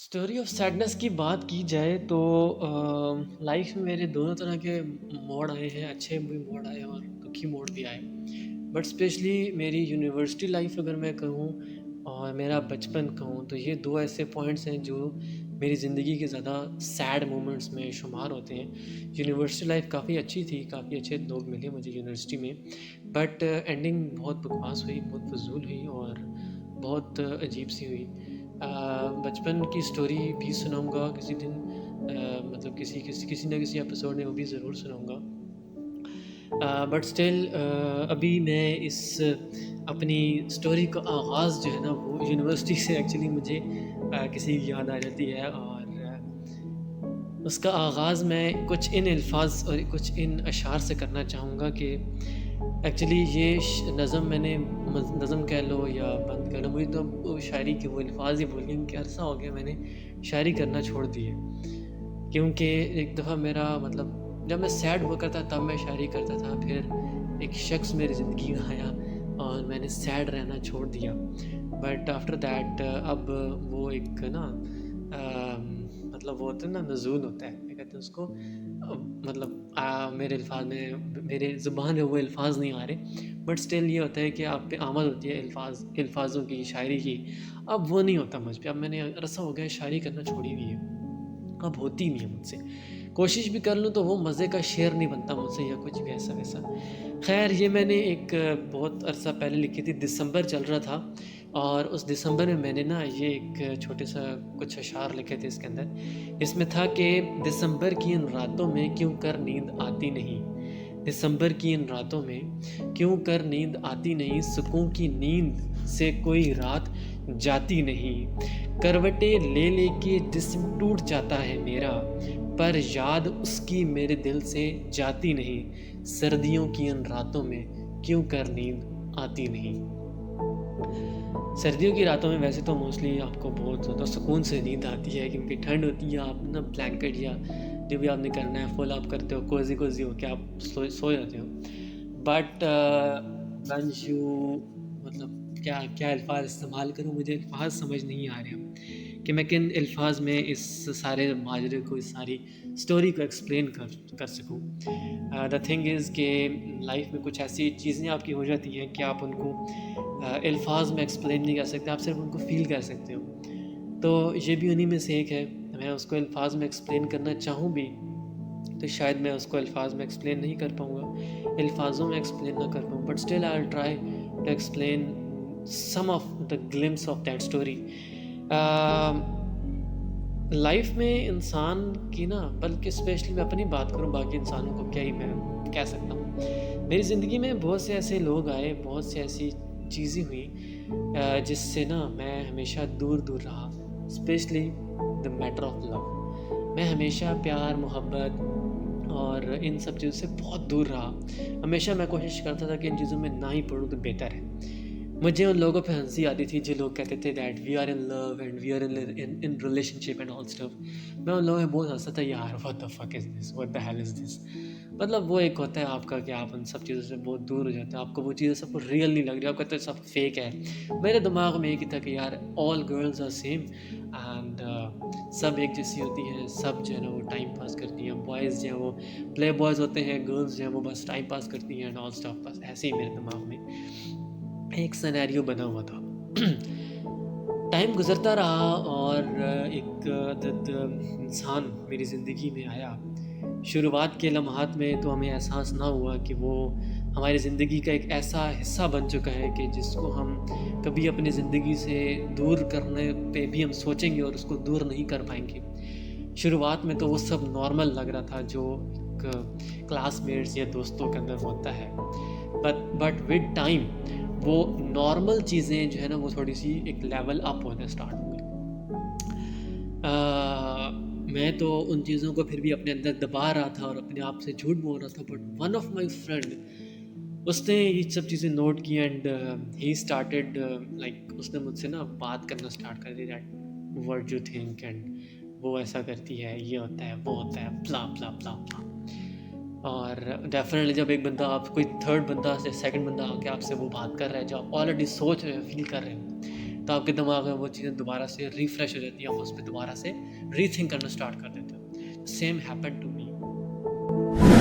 Story of sadness की बात की जाए तो लाइफ में मेरे दोनों तरह के मोड़ आए हैं। अच्छे भी मोड़ आए और दुखी मोड़ भी आए। बट स्पेशली मेरी यूनिवर्सिटी लाइफ अगर मैं कहूँ और मेरा बचपन कहूँ तो ये दो ऐसे पॉइंट्स हैं जो मेरी ज़िंदगी के ज़्यादा सैड मोमेंट्स में शुमार होते हैं। यूनिवर्सिटी लाइफ काफ़ी अच्छी थी, काफ़ी अच्छे लोग मिले मुझे यूनिवर्सिटी में, बट एंडिंग बहुत बकवास हुई, बहुत फजूल हुई और बहुत अजीब सी हुई। बचपन की स्टोरी भी सुनाऊँगा किसी दिन, मतलब किसी न किसी एपिसोड में वो भी ज़रूर सुनाऊँगा। बट स्टिल अभी मैं इस अपनी स्टोरी का आगाज़ जो है ना वो यूनिवर्सिटी से एक्चुअली मुझे किसी की याद आ जाती है और उसका आगाज़ मैं कुछ इन अल्फ़ाज़ और कुछ इन अशार से करना चाहूँगा कि एक्चुअली ये नज़म मैंने नज़म कह लो या बंद कह लो, मुझे तो वो शायरी के वो अल्फ़ाज़ ही भूल गए कि अरसा हो गया मैंने शायरी करना छोड़ दी है। क्योंकि एक दफ़ा मेरा मतलब जब मैं सैड हुआ करता तब मैं शायरी करता था, फिर एक शख्स मेरी ज़िंदगी में आया और मैंने सैड रहना छोड़ दिया। बट आफ्टर दैट अब वो एक ना मतलब वो होता है ना, नुज़ूल होता है, क्या कहते हैं उसको, मतलब मेरे अल्फ़ाज़ में मेरे ज़ुबान में वो अल्फ़ाज़ नहीं आ रहे, बट स्टिल ये होता है कि आप पे आमद होती है अल्फ़ाज़ों की, शायरी की। अब वो नहीं होता मुझ पे, अब मैंने अरसा हो गया शायरी करना छोड़ी हुई है, अब होती नहीं है मुझसे। कोशिश भी कर लूँ तो वो मज़े का शेर नहीं बनता मुझसे या कुछ भी ऐसा-वैसा। ख़ैर ये मैंने एक बहुत अरसा पहले लिखी थी, दिसंबर चल रहा था और उस दिसंबर में मैंने ना ये एक छोटे-सा कुछ अशार लिखे थे इसके अंदर। इसमें था कि दिसंबर की इन रातों में क्यों कर नींद आती नहीं, दिसंबर की इन रातों में क्यों कर नींद आती नहीं, सुकून की नींद से कोई रात जाती नहीं। करवटें ले के जिस्म टूट जाता है मेरा, पर याद उसकी मेरे दिल से जाती नहीं। सर्दियों की इन रातों में क्यों कर नींद आती नहीं। सर्दियों की रातों में वैसे तो मोस्टली आपको बहुत ज़्यादा सुकून से नींद आती है, क्योंकि ठंड होती है, आप ना ब्लैंकेट या जो भी आपने करना है फुल आप करते हो, कोज़ी होके आप सो जाते हो। बट वंस यू, मतलब क्या क्या अल्फ़ाज़ इस्तेमाल करूँ, मुझे अल्फ़ाज़ समझ नहीं आ रहे अब कि मैं किन अल्फ़ाज़ में इस सारे माजरे को, इस सारी स्टोरी को एक्सप्लेन कर सकूँ। द थिंग इज़ कि लाइफ में कुछ ऐसी चीज़ें आपकी हो जाती हैं कि आप उनको अल्फ़ाज़ में एक्सप्लेन नहीं कर सकते, आप सिर्फ़ उनको फ़ील कर सकते हो। तो ये भी उन्हीं में से एक है। मैं उसको अल्फ़ाज़ में एक्सप्लेन करना चाहूँ भी तो शायद मैं उसको अल्फ़ाज़ में एक्सप्लेन नहीं कर पाऊँगा, अल्फ़ाज़ों में एक्सप्लेन ना कर पाऊँ, but still I will try to explain some of the glimpse of that story. Life में इंसान की ना, बल्कि स्पेशली मैं अपनी बात करूँ, बाकी इंसानों को क्या ही मैं कह सकता हूँ। मेरी ज़िंदगी में बहुत से ऐसे लोग आए, बहुत सी ऐसी चीज़ें हुई जिससे ना मैं हमेशा दूर रहा, specially the matter of love. मैं हमेशा प्यार, मोहब्बत और इन सब चीज़ों से बहुत दूर रहा। हमेशा मैं कोशिश करता था कि इन चीज़ों में ना ही पढूँ तो बेहतर है। मुझे उन लोगों पे हँसी आती थी जो लोग कहते थे that we are in love and we are in relationship and all stuff. मैं उन लोगों पे बहुत हँसता था, यार what the fuck is this, what the hell is this. मतलब वो एक होता है आपका कि आप उन सब चीज़ों से बहुत दूर हो जाते हो, आपको वो चीज़ें सबको रियल नहीं लग रही, आप कहते हो सब फेक है। मेरे दिमाग में एक ही था कि यार all girls are same and सब एक जैसी होती हैं, सब जो है ना वो टाइम पास करती हैं। बॉयज़ जो हैं वो प्ले बॉयज़ होते हैं, गर्ल्स जो हैं वो बस टाइम पास करती हैं एंड ऑल स्टफ। बस ऐसे ही मेरे दिमाग में एक सिनेरियो बना हुआ था। टाइम गुज़रता रहा और एक इंसान मेरी ज़िंदगी में आया। शुरुआत के लम्हात में तो हमें एहसास ना हुआ कि वो हमारी ज़िंदगी का एक ऐसा हिस्सा बन चुका है कि जिसको हम कभी अपनी ज़िंदगी से दूर करने पे भी हम सोचेंगे और उसको दूर नहीं कर पाएँगे। शुरुआत में तो वो सब नॉर्मल लग रहा था जो एक क्लासमेट्स या दोस्तों के अंदर होता है। बट विद टाइम वो नॉर्मल चीज़ें जो है ना वो थोड़ी-सी एक लेवल अप होना स्टार्ट हो गई। मैं तो उन चीज़ों को फिर भी अपने अंदर दबा रहा था और अपने आप से झूठ बोल रहा था, but one of my friend, उसने ये सब चीज़ें नोट की एंड ही स्टार्टेड लाइक उसने मुझसे ना बात करना स्टार्ट कर दी that what you think and वो ऐसा करती है, ये होता है, वो होता है, ब्ला ब्ला ब्ला ब्ला। और डेफ़िनेटली जब एक बंदा, कोई थर्ड बंदा से सेकंड बंदा आके आपसे वो बात कर रहा है जो आप ऑलरेडी सोच रहे हो, फ़ील कर रहे हो, तो आपके दिमाग में वो चीज़ें दोबारा से रिफ्रेश हो जाती हैं, आप उस पे दोबारा से रीथिंक करना स्टार्ट कर देते हो। Same happened to me.